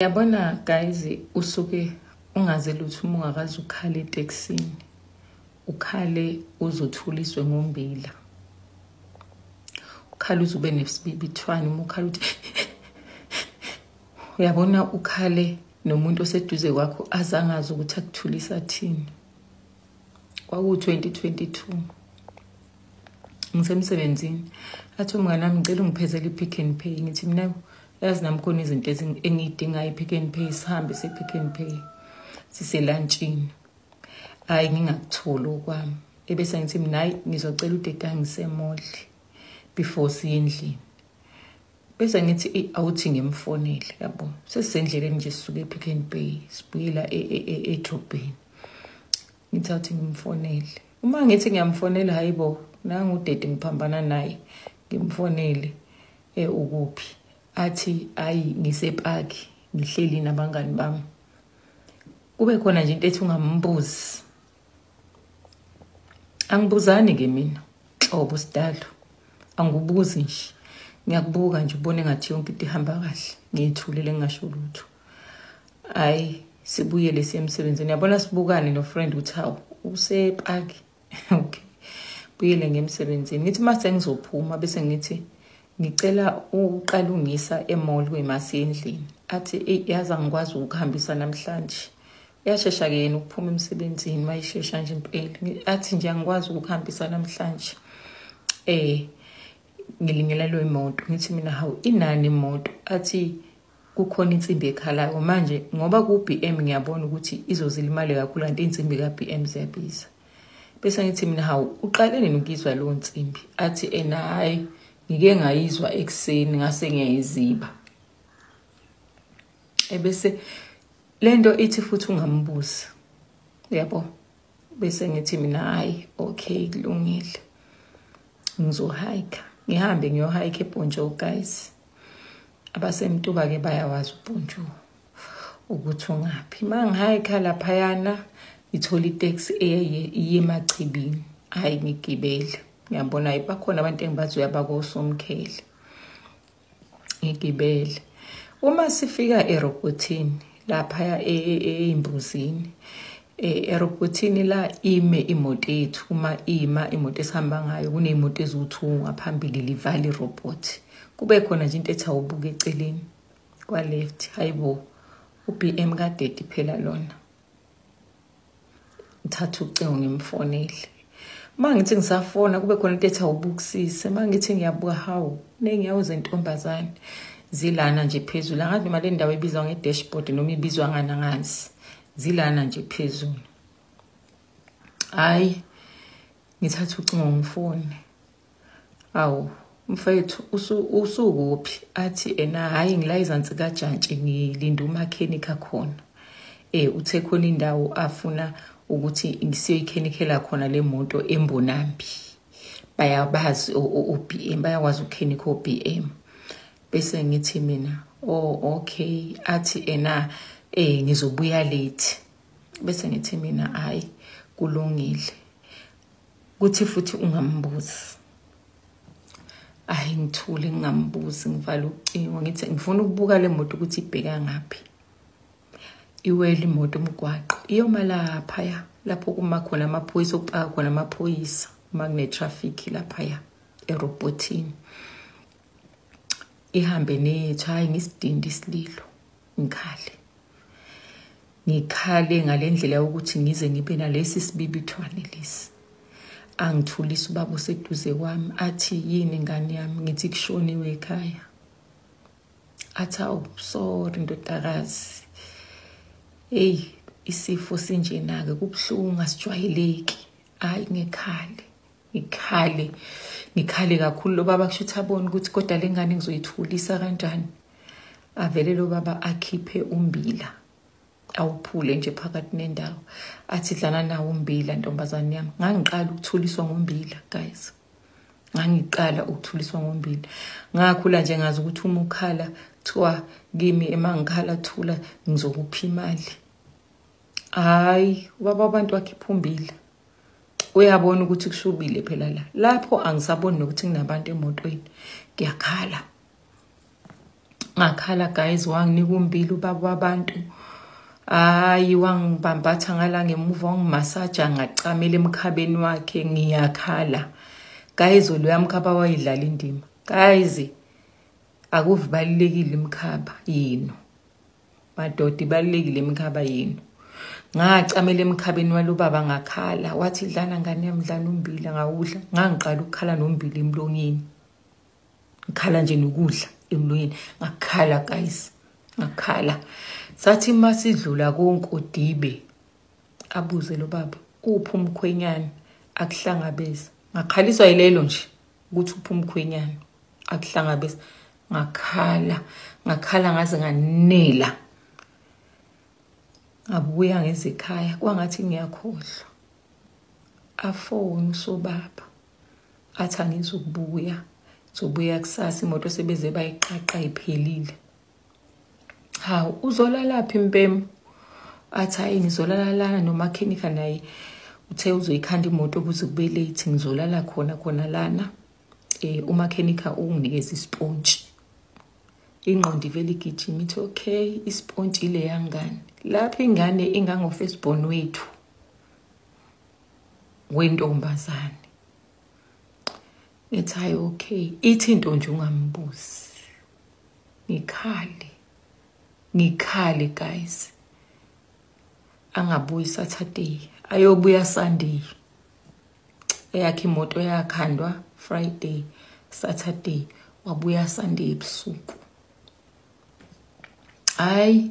Yabona guys, usuke ungaze lutho uma ungakazi ukhale eTexini. Ukhale uzothuliswe ngombila. Ukhale uzube nesibibithwane uma ukhale uthi uyabona ukhale nomuntu oseduze kwakho azangazi ukuthi akuthulisa thini. Kwaku 2022. Ngisemsebenzini. Athi umngane wami ngicela ungiphezele iPick n Pay. Ngithi mina yazi nami khona izinto engiyidingayo iPick n Pay, sihambe sePick n Pay. Siselunchini. Hayi ngingakutholi okwami. Ebese ngithi mina hayi ngizocela udeda ngisemall before siyendlini. Bese ngithi awuthi ngimfonele yabo. Sesendleleni nje sisuke ePick n Pay sibuyela edrobheni. Ngithi awuthi ngimfonele. Uma ngithi ngiyamfonela hayibo nangu udede ngiphambana naye ngimfonele ukuphi. Athi ayi ngisepaki ngihleli nabangani bami. Kube khona nje into ethi ungambuzi. Angibuzani ke mina. Xobo sidalo. Angibuzi nje. Ngiyakubuka nje ubone ngathi yonke into ihamba kahle. Ngiyithulele ngingasho lutho. Hayi sibuyele semsebenzini. Yabona sibukane no friend uthi hawu usepaki. Okay. Buyele ngemsebenzini. Ngithi mase ngizophuma bese ngithi ngicela uqala ungisa emall kwemasi endlini. Athi yazi angikwazi ukuhambisa namhlanje. Yashesha ke yena ukuphuma emsebenzini mayishesha nje impela. Athi nje angikwazi ukuhambisa namhlanje. Ngilingelelwe imoto. Ngithi mina hawu inani imoto. Athi kukhona insimbi ekhalayo manje ngoba ku BM ngiyabona ukuthi izozilimale kakhulu kanti insimbi ka BM ziyabiza. Bese ngithi mina hawu uqalene nokuzwa lo nsimbi. Athi hayi ngike ngayizwa ekseni ngase ngiyayiziba. Ebese lento ithi futhi ungambuzi. Yabo. Bese ngithi mina hayi okay kulungile. Ngizohike. Ngihambe ngiyohike ePoncho guys. Abasemtuba ke bayawazi uPoncho ukuthi ungaphi. Mangihike lapha yana ithola itaxi iye eMachibini. Hayi ngigibele. Ngiyabona bakhona abantu engibathi uyabakosomkhele. Ngigibele. Uma sifika eRobotini lapha eImbuzini. ERobotini la ime imoto ethu uma ima imoto esihamba ngayo kuneimoto eziwu2 ngaphambili livali robot. Kube khona nje into ethi awubuka eceleni kwa left hayibo uBM kadedi phela lona. Ngithatha ucingo ngimfonele. Mangithi ngisafona kube khona into ethi awubukisise. Mangithi ngiyabuka hawu nengiyawo zentombazane zilana nje phezulu. Angazi noma le ndawo ibizwa ngedashboard noma ibizwa nganangansi. Zilana nje phezulu. Hayi ngithatha ucingo ngifone. Awu mfethu usukuphi? Athi hayi ngila izansi kaJantshi ngilinda umakhenika khona. Uthe khona indawo afuna ukuthi ngisiyoyikhenikela khona le moto eMbonambi. Bayabazi oBM bayakwazi ukukhenika oBM. Bese ngithi mina okay. Athi ngizobuya late. Bese ngithi mina hayi kulungile. Kuthi futhi ungambuzi. Hayi ngithule ngingambuzi ngivala ucingo ngithi ngifuna ukubuka le moto ukuthi ibheka ngapi. Iwela imoto umgwaqo iyoma lapha ya lapho kuma khona amaphoyisa okupaka khona amaphoyisa magne traffic lapha ya eRobotini. Ihambe nethu hayi ngisidindi isililo ngikhale ngalendlela ukuthi ngize ngibe nalesi sibibithwane lesi. Angithulisa ubaba oseduze kwami athi yini ngani yami ngithi kushoniwe ekhaya. Athi awu sorry ndodakazi. Isifo sinjena ke kubhlungu asijwayeleki. Hayi ngikhale kakhulu lo baba kushuthi abone ukuthi kodwa lengane ngizoyithulisa kanjani. Avele lo baba akhiphe umbila. Awuphule nje phakathi nendawo. Athi dlana nawo umbila ntombazane yami. Ngangiqala ukuthuliswa ngombila guys. Ngangiqala ukuthuliswa ngombila. Ngakhula nje ngazi ukuthi uma ukhala kuthiwa kimi emangikhala thula ngizokupha imali. Hayi ubaba abantu wakhipha umbila. Uyabona ukuthi kushubile phela la. Lapho angisaboni nokuthi nginabantu emotweni. Ngiyakhala. ngakhala guys, wanginika umbili ubaba wabantu. Hayi wangibambatha ngala ngemuva, wangimasaja ngacamela emkhabeni wakhe, ngiyakhala. Guys, loya mkhaba wayidlala indima. Guys, akuvibalekile imkhaba yenu. Madoda ibalekile imkhaba yenu. Ngacamela emkhabeni walo baba ngakhala, wathi dlana ngane yami, dlana umbili ngawudla. Ngangiqala ukukhala nombili emlonyeni. Ngikhala nje nokudla emlonyeni, ngakhala guys, ngakhala. Sathi masidlula koNkodibe, abuze lo baba, uphi umkhwenyana akuhlangabeza. Ngakhaliswa yilelo nje ukuthi uphi umkhwenyana akuhlangabeza. Ngakhala ngaze nganela. Ngabuya ngeze ekhaya, kwangathi ngiyakhohlwa. Afone usobaba, athi angizokubuya, zobuya kusasa, imoto sebeze bayiqaqa iphelile. Hawu, uzolala laphi mpemu? Athi hayi ngizolala lana nomakhenika naye uthe uzoyikhanda imoto ukuze kube late, ngizolala khona lana. Umakhenika unginikeza ispontshi. Ingqondo ivele igijima ithi okay, ispontshi ile yangane. Lapha ingane ingango firstborn wethu wentombazane. Ethi hayi okay, ithi into nje ungambuzi. Ngikhale guys. Angabuyi Saturday, ayobuya Sunday. Eyakhe imoto yakhandwa Friday, Saturday, wabuya Sunday ebusuku. Hayi,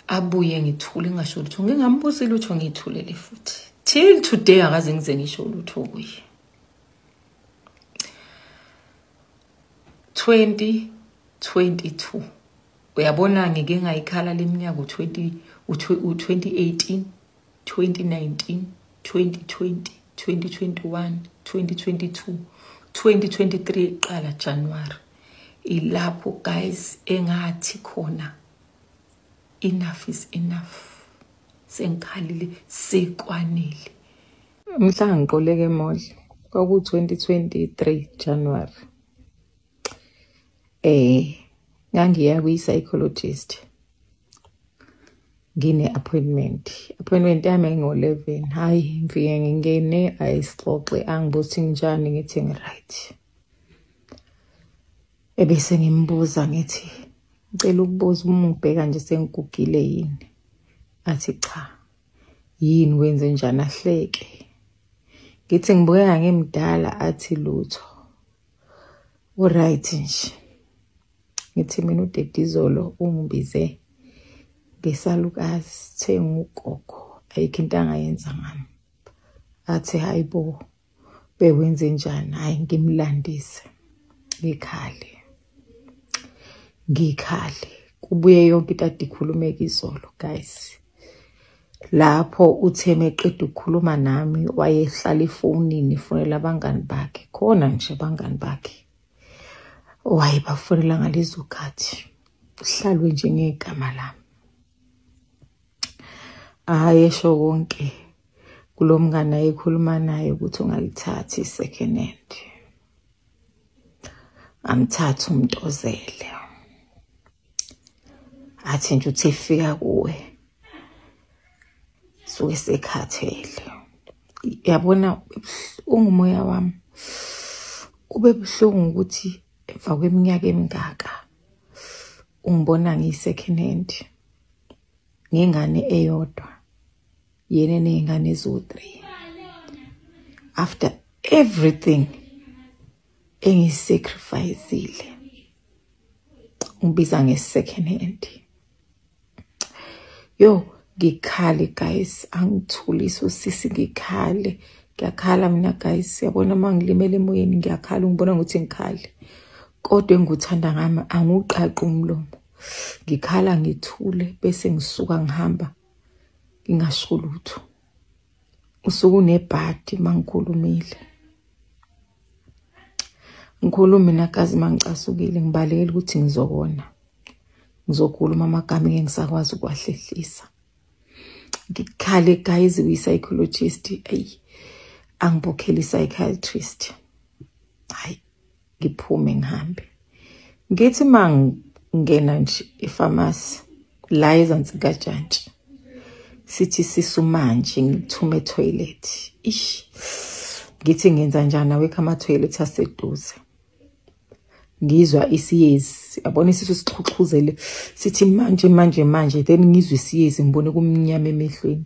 abuye ngithule ngasho lutho, ngingambuzi lutho, ngithulele futhi. Till today akaze ngize ngisho lutho kuye. 2022. Uyabona ngike ngayikhala leminyaka u2018, 2019, 2020, 2021, 2022, 2023 qala January. Ilapho guys engathi khona enough is enough. Sengikhalile sekwanele. Mhla ngiqoleke emodle kwaku 2023 January. Ngangiya kwi-psychologist. Ngine appointment yami ngo-11. Hayi, ngifike ngingene ayisixoxe, angibuthi njani, ngithi ngiright. Ebese ngimbuza ngithi, ngicela ukubuza uma ngibheka nje sengigugile yini? Athi cha. Yini wenze njani? Ahleke. Ngithi ngibukeka ngimdala, athi lutho. Uright nje. Ngithi mina uDedizolo ungibize ngesalukazi, thenga ugogo, ayikho into angayenza ngami. Athi hayibo, bewenze njani? Hayi ngimlandise. Ngikhale. Kubuye yonke into ade ikhulumeka izolo guys. Lapho utheme eqeda ukukhuluma nami, wayehlala efonini efonela abangani bakhe, khona nje abangani bakhe. Wayebafonela ngalezo khathi. Uhlalwe nje ngegama lami. Ayesho konke kulomngane ayekhuluma naye ukuthi ungalithathi second hand. Amthatha umntozele. Athi nje uthi efika kuwe suke sekhathele. Yabona ungumoya wami ube buhlungu ukuthi emva kweminyaka emingaka ungibona ngiyi-second hand, ngengane eyodwa, yena ney'ngane eziwu-3. After everything engisacrificeile, ngibiza nge-second hand. Yo, ngikhale guys, angithulise usisi, ngiyakhala mina guys. Yabona uma ngilimele emoyeni ngiyakhala, ngibona ukuthi ngikhale. Kodwa engikuthanda ngami anguqaqi umlomo. Ngikhala ngithule bese ngisuka ngihamba ngingasho lutho. Usuku unebhadi mangikhulumile. Ngikhuluma nakazi mangicasukile, ngibalekela ukuthi ngizokhuluma amagama engisakwazi ukwahlehlisa. Ngikhale guys kwi-psychologist, angibokhela i-psychiatrist. Hayi, ngiphume ngihambe. Ngithi ngena nje epharmacy la ezansi kaJantshi sithi sisumanje ngithume toilet ngithi ngenza njani awekho ama toilet aseduze ngizwa isiyezi yabona isisu sixhuxhuzele sithi manje then ngizwe isiyezi ngibone kumnyama emehlweni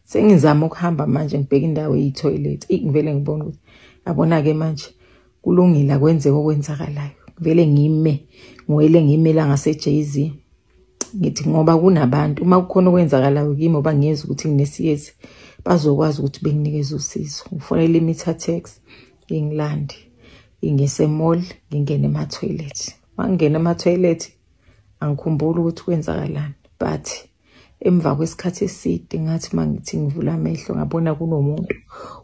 sengizama ukuhamba manje ngibheka indawo eyitoilet ngivele ngibona ukuthi yabona ke manje kulungile kwenzeka okwenzakalayo vele ngime ngwele ngimela ngase Jay-Z ngithi ngoba kunabantu uma kukhona okwenzakalayo kimi oba ngiyeza ukuthi nginesiyezi bazokwazi ukuthi benginikeze usizo ufonele imeter tax ngingilandi ingese mall ngingene ema toilet mangena ema toilet angikhumbuli ukuthi kwenzakalani but emva kwesikhathi eside ngathi mangithi ngivula amehlo ngabona kunomuntu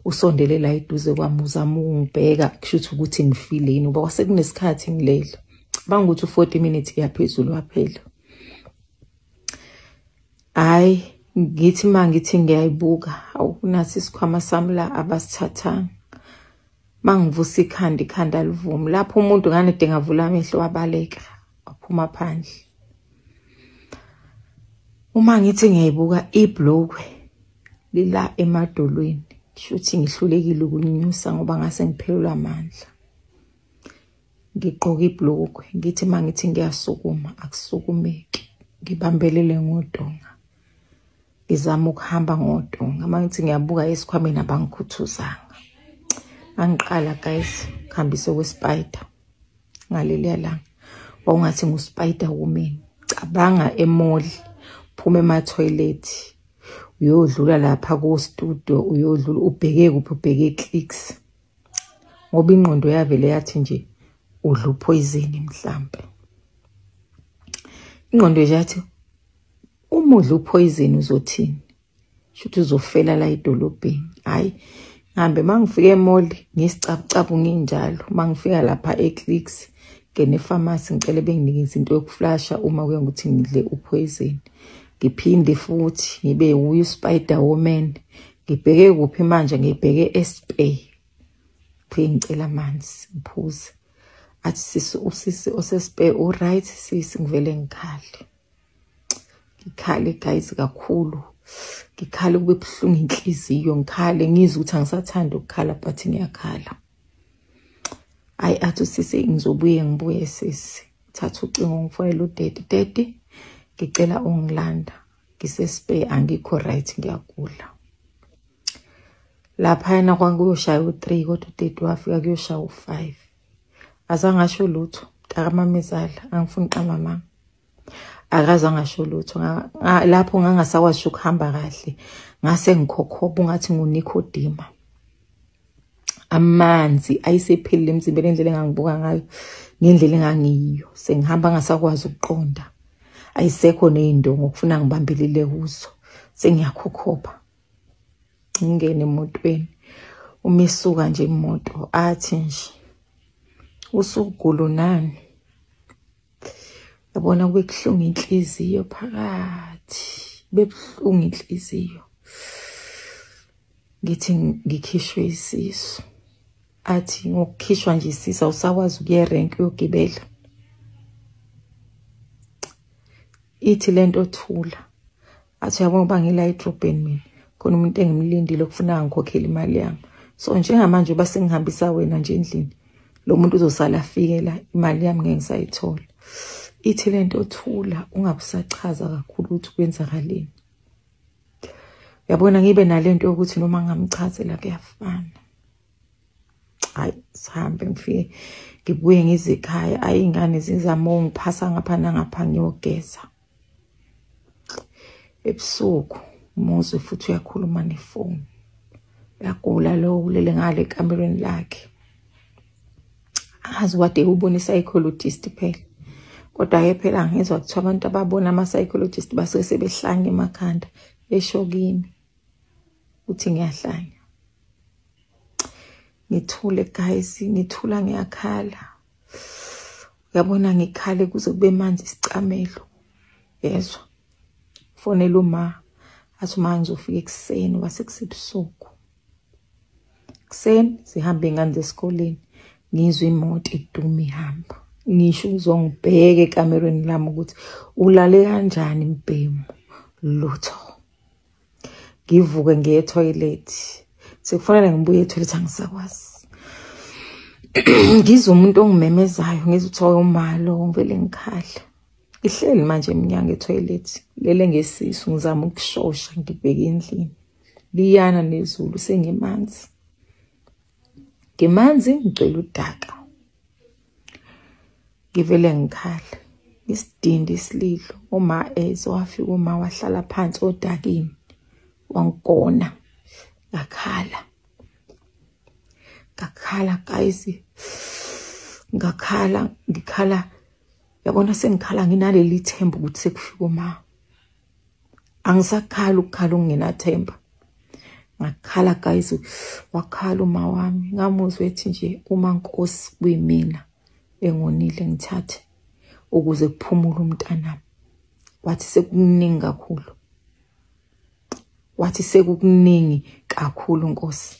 usondele la eduze kwami uzama ungibheka kushuthi ukuthi ngifile yini ngoba kwase kunesikhathi ngilele banguthi 40 minutes yaphezulu waphela hayi ngithi mangithi ngiyayibuka awunathi isikhwama sami la abasithathanga mangivusa ikhanda livumi lapho umuntu ngane dengavula amehlo wabaleka waphuma phandle uma ngithi ngiyayibuka ibhlokwe lila emadolweni shuthi ngihlulekile ukunyusa ngoba ngase ngiphelelwa amandla ngigqoka ibhlokwe ngithi mangithi ngiyasukuma akusukumeki ngibambelele ngodonga ngizama ukuhamba ngodonga mangithi ngiyabuka esikhwameni abangikhuthuzanga angiqala guys khambise kwespider ngaleliya langa wawungathi nguspider woman cabanga emall phuma ema toilet uyodlula lapha ku studio uyodlula ubheke kuphi ubheke clicks ngoba ingqondo yavele yathi nje udla poison mhlambe ingqondo yathi uma udla poison uzothini shuthi uzofela la edolobheni hayi ngihambe mangifika emall ngisicabucabu nginjalo mangifika lapha eClicks ngene pharmacy ngicela benginikeze into yokuflasha uma kuye ukuthi ngidle upoison ngiphinde futhi ngibe uyu spider woman ngibheke kuphi manje ngibheke eSpay ngicela amanzi ngiphuze athi usisi oseSpay alright sisi ngivele ngikhale guys kakhulu ngikhale kube buhlungu inhliziyo ngikhale ngizwe ukuthi angisathanda ukukhala but ngiyakhala ayi athi sisi ngizobuye sisi thatha ucingo ngifonela udede ngicela ungilanda ngiseSpay angikho right ngiyagula lapha yena kwangiyoshaya u3 kodwa udede wafika kuyoshaya u5 azange asho lutho takamamezala angifuni qamama akaza ngasho lutho lapho ngangasakwazi ukuhamba kahle ngase ngikhokhoba ungathi nguNicodema amanzi ayisephelile emzimbeni endlela engangibuka ngayo ngendlela engangiyo sengihamba ngasakwazi ukuqonda ayisekho nezindongo ukufuna ngibambelele kuzo sengiyakhokhoba ngingene emotweni umisuka nje imoto athi nje usugulu nani yabona kubuhlungu inhliziyo phakathi bebuhlungu inhliziyo ngithi ngikhishwe isisu athi ngokukhishwa nje isisa usakwazi ukuya rank uyogibela ithi lento thula athi yabona bangila edrobheni mina khona umuntu engimlindile ukufuna ngikhokhela imali yami so njengamanje base ngihambisa wena nje endlini lo muntu uzosala afikela imali yami ngeke ngisayithola ithi lento thula ungabusachaza kakhulu ukuthi kwenzakaleni yabona ngibe nalento yokuthi noma ngamchazela kuyafana hayi sihambe ngifike ngibuye ngizikhaya ayingane zizama ungiphasa ngapha nangapha ngiyogeza ebusuku umuzwe futhi uyakhuluma nefoni uyagula lo ulele ngale ekamereni lakhe azi wade ubona psychologist phela kodwa ke phela ngizwa ukuthi abantu ababona ama psychologist basuke sebehlanya emakhanda eshokini uthi ngiyahlanya ngithule guys ngithula ngiyakhala uyabona ngikhale kuze kube manje isicamelo yezwa fonela uma athi manje ufike ekseni wasekusebusuku ekseni sihambe ingane zesikoleni ngizwe imoto iduma ihamba ngisho uzongibheka ekamerweni lami ukuthi ulale kanjani Mbhemu. Lutho. Ngivuke ngiye etoilet. Sekufanele ngibuye etoilet angisakwazi. Ngizwe umuntu ongimemezayo, ngizwe uthiwa umalo ngivele ngikhala. Ihleli manje eminyango etoilet, lele ngesisu ngizama ukushosha ngibheke endlini. Liyana nezulu sengimanzi. Ngimanzi ngicela udaka. Ngivele ngikhala. Isidindi isililo uma wafika uma wahlala phansi odakini wangigona ngakhala guys, ngikhala yabona sengikhala nginaleli themba ukuthi sekufika uma angisakhala ukukhala ungenathemba. Ngakhala guys, wakhala uma wami ngamuzwe ethi nje uma Nkosi kuyimina engonile ngithathe ukuze kuphumule umntanami. Wathi sekukuningi kakhulu. Wathi sekukuningi kakhulu Nkosi.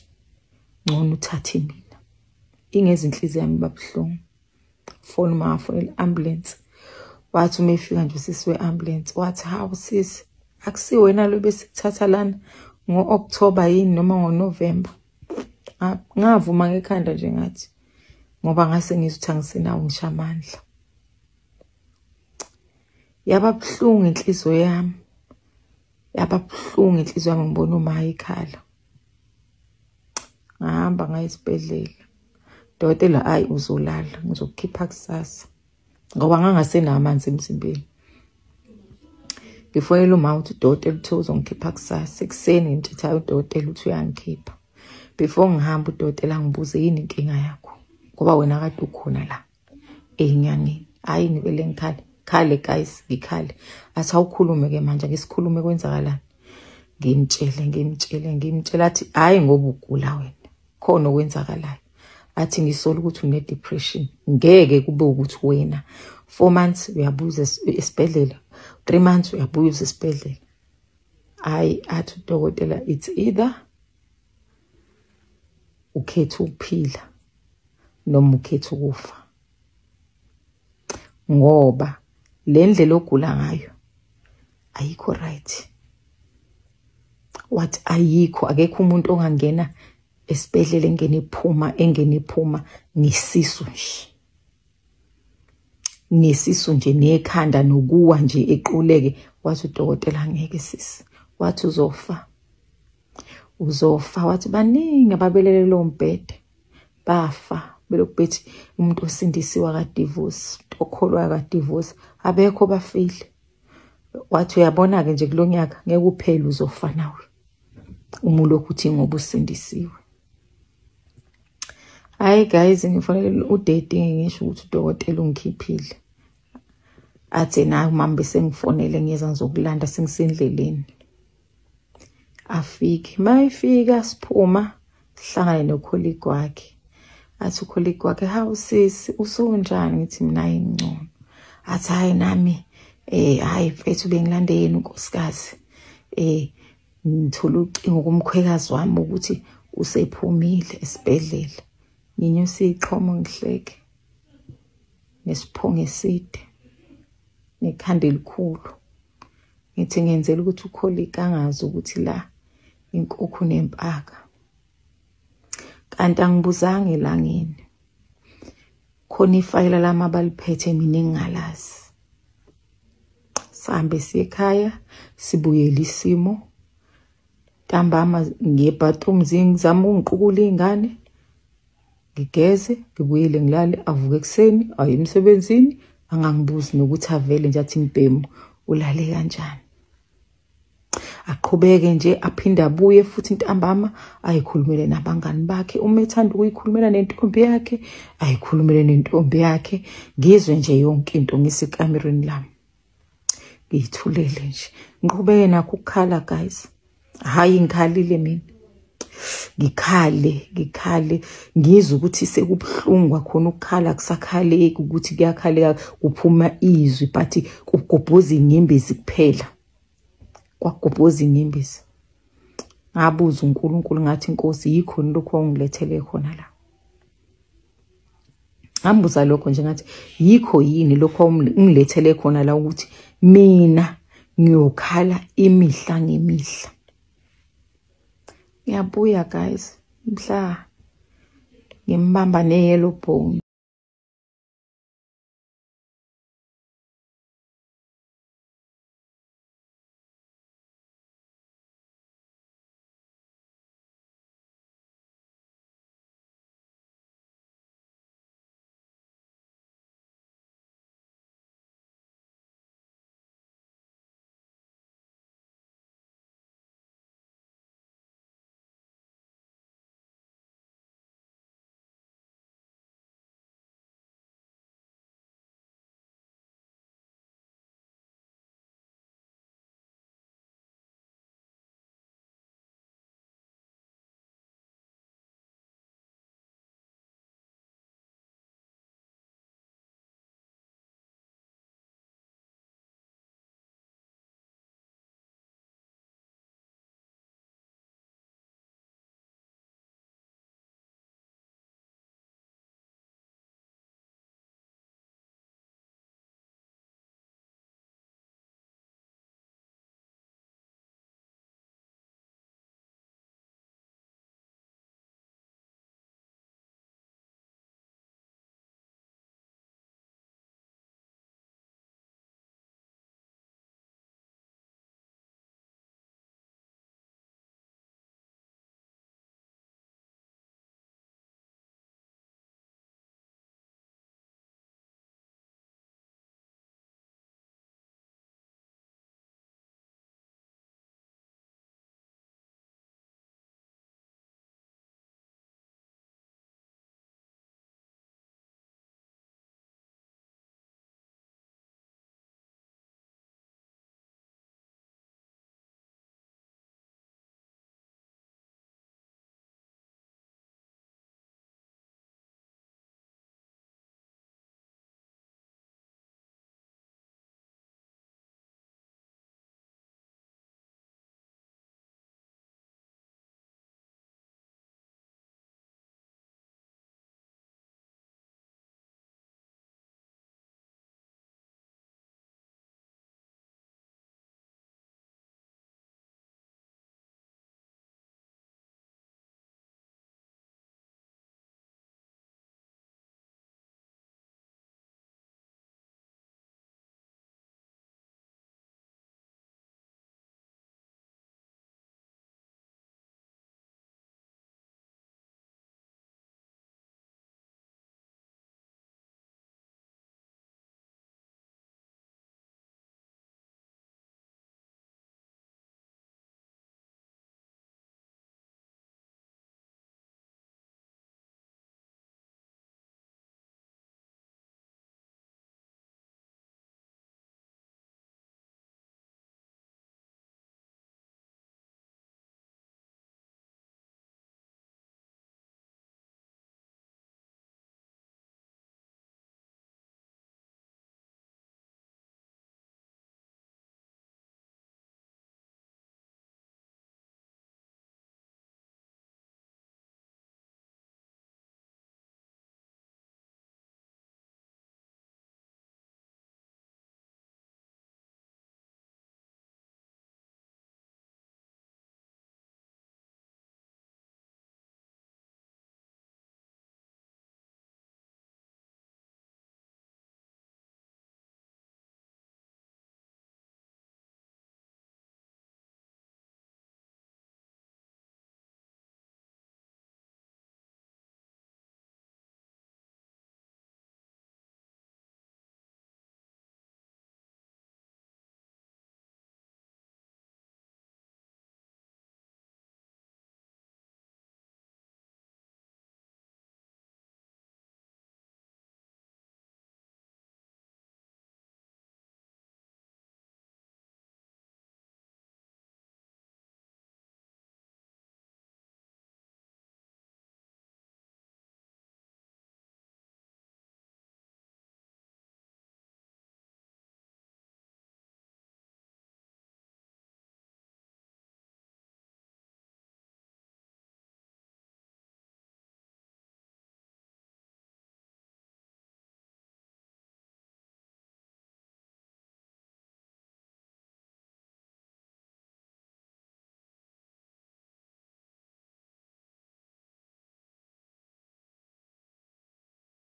Ngcono uthathe mina. Ingezi inhliziyo yami babhlungu. Phone mafonela ambulance. Wathi uma efika nje usisi we-ambulance wathi hawu sisi akusiwena lo besikuthatha lana ngo-October yini noma ngo-November. Ngavuma ngekhanda nje ngathi ngoba ngase ngizuthi angisenawo ngisho amandla. Yababhlungu inhliziyo yami. Yababhlungu inhliziyo yami ngibona uma ikhala. Ngahamba ngaya esibhedlela. Dokotela ayi uzolala ngizokukhipha kusasa. Ngoba ngangasenawo amanzi emzimbeni. Ngifonela uma uthi udokotela uthi uzongikhipha kusasa. Ekuseni ngithetha udokotela uthi uyangikhipha. Before ngihamba udokotela ngibuze yini inkinga yakho? Ngoba wena kade ukhona la enyangeni. Hayi ngivele ngikhale. Khale guys, ngikhale. Athi awukhulume ke manje ngisikhulume kwenzakalani. Ngimtshela athi hayi ngoba ugula wena. Khona okwenzakalayo. Athi ngisola ukuthi une depression. Ngeke kube ukuthi wena 4 months uyabuza esibhedlela, 3 months uyabuza esibhedlela. Hayi athi udokotela it's either ukhetha ukuphila noma ukhetha ukufa. Ngoba le ndlela ogula ngayo ayikho right. Wathi ayikho, akekho umuntu ongangena esibhedlela engene iphuma ngisisu nje. Ngisisu nje nekhanda nokuwa nje equleke. Wathi udokotela ngeke sisi. Wathi uzofa. Wathi baningi ababelele lo mbhede bafa belokbethi umuntu osindisiwe ka divorce, okholwa ka divorce abekho bafile. Wathi uyabona ke nje kulonyaka ngeke uphele uzofa nawe. Umulo ukuthi ngoba usindisiwe. Hayi guys, ngifonela udating ngisho ukuthi udokotela ungikhiphile. Athi na mama sengifonele ngiyeza ngizokulanda sengisendleleni. Afike, mayifika siphuma sihlangane nocolleague wakhe. Athi ucolleague wakhe hawu sisi usunjani? Ngithi mina ingcono. Athi hayi nami hayi mfethu bengilande yena unkosikazi. Ngithola ucingo kumkhwekazi wami ukuthi usephumile esibhedlela. Nginyusa iqhomo ngihleke. Nesiphongo eside. Nekhanda elikhulu. Ngithi ngenzela ukuthi ucolleague angazi ukuthi la inkukhu nempaka. Kanti angibuzanga elangeni. Khona ifayila lami abaliphethe mina engingalazi. Sihambe siye ekhaya, sibuyele isimo. Ntambama ngebathroom ngizama ungiqukula ingane. Ngigeze, ngibuyele ngilale, avuke ekseni, ayi emsebenzini, angangibuzi nokuthi avele nje athi Mbhemu ulale kanjani. Aqhubeke nje aphinda abuye futhi ntambama ayikhulumele nabangani bakhe. Uma ethanda ukuyikhulumela nentombi yakhe, ayikhulumele nentombi yakhe. Ngizwe nje yonke into ngisekamereni lami. Ngiyithulele nje. Ngiqhubeke nakho ukukhala guys. Hayi ngikhalile mina. Ngikhale ngizwe ukuthi sekubhlungu khona ukukhala kusakhaleki ukuthi kuyakhaleka kuphuma izwi but kugobhoza inyembezi kuphela. Kwagobhoza inyembezi. Ngabuza uNkulunkulu ngathi Nkosi yikho lokho ongilethele khona la. Ngambuza lokho nje ngathi yikho yini lokho ungilethele khona la ukuthi mina ngiyokhala imihla ngemihla. Ngiyabuya guys, mhla ngimbamba ne-yellow bone